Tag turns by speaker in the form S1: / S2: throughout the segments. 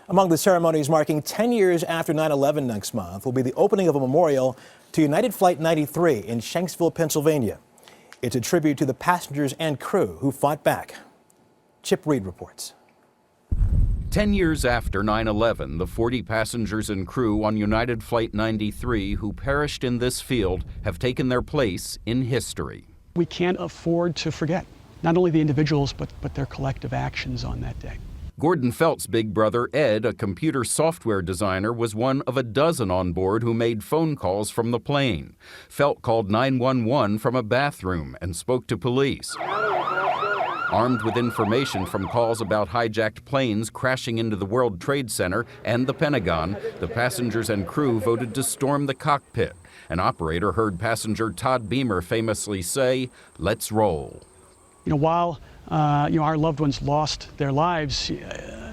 S1: Among the ceremonies marking 10 years after 9/11 next month will be the opening of a memorial to United Flight 93 in Shanksville, Pennsylvania. It's a tribute to the passengers and crew who fought back. Chip Reed reports.
S2: 10 years after 9/11, the 40 passengers and crew on United Flight 93 who perished in this field have taken their place in history.
S3: We can't afford to forget, not only the individuals, but their collective actions on that day.
S2: Gordon Felt's big brother, Ed, a computer software designer, was one of a dozen on board who made phone calls from the plane. Felt called 911 from a bathroom and spoke to police. Armed with information from calls about hijacked planes crashing into the World Trade Center and the Pentagon, the passengers and crew voted to storm the cockpit. An operator heard passenger Todd Beamer famously say, "Let's roll."
S3: While our loved ones lost their lives,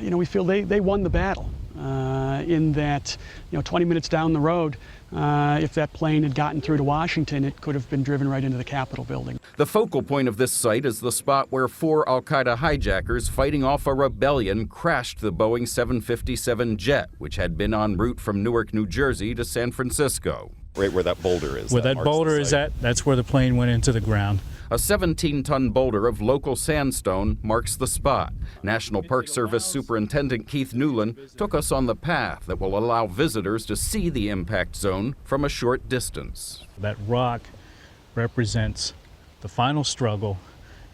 S3: we feel they won the battle. In that, 20 minutes down the road, if that plane had gotten through to Washington, it could have been driven right into the Capitol building.
S2: The focal point of this site is the spot where 4 al-Qaeda hijackers fighting off a rebellion crashed the Boeing 757 jet, which had been en route from Newark, New Jersey to San Francisco.
S4: Right where that boulder is.
S5: Where that boulder is at, that's where the plane went into the ground.
S2: A 17-ton boulder of local sandstone marks the spot. National Park Service Superintendent Keith Newland took us on the path that will allow visitors to see the impact zone from a short distance.
S5: That rock represents the final struggle.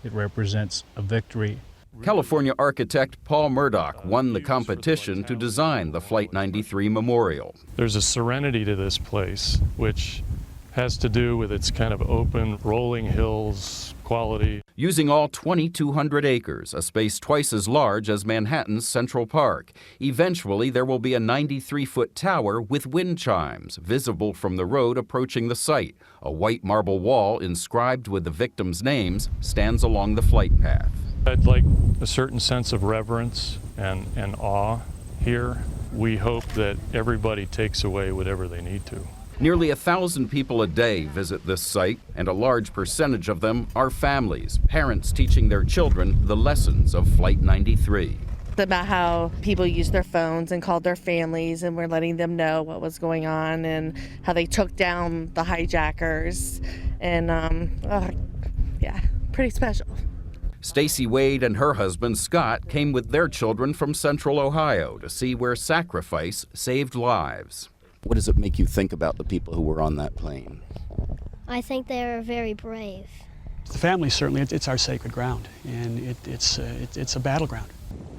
S5: It represents a victory.
S2: California architect Paul Murdoch won the competition to design the Flight 93 memorial.
S6: There's a serenity to this place, which has to do with its kind of open, rolling hills quality.
S2: Using all 2,200 acres, a space twice as large as Manhattan's Central Park. Eventually, there will be a 93-foot tower with wind chimes visible from the road approaching the site. A white marble wall inscribed with the victims' names stands along the flight path.
S6: I'd like a certain sense of reverence and awe here. We hope that everybody takes away whatever they need to.
S2: Nearly 1,000 people a day visit this site, and a large percentage of them are families, parents teaching their children the lessons of Flight 93.
S7: About how people used their phones and called their families, and we're letting them know what was going on and how they took down the hijackers. And pretty special.
S2: Stacy Wade and her husband Scott came with their children from Central Ohio to see where sacrifice saved lives.
S8: What does it make you think about the people who were on that plane?
S9: I think they were very brave.
S3: The family, certainly, it's our sacred ground, and it's a battleground.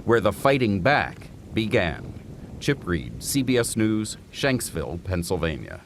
S2: Where the fighting back began. Chip Reed, CBS News, Shanksville, Pennsylvania.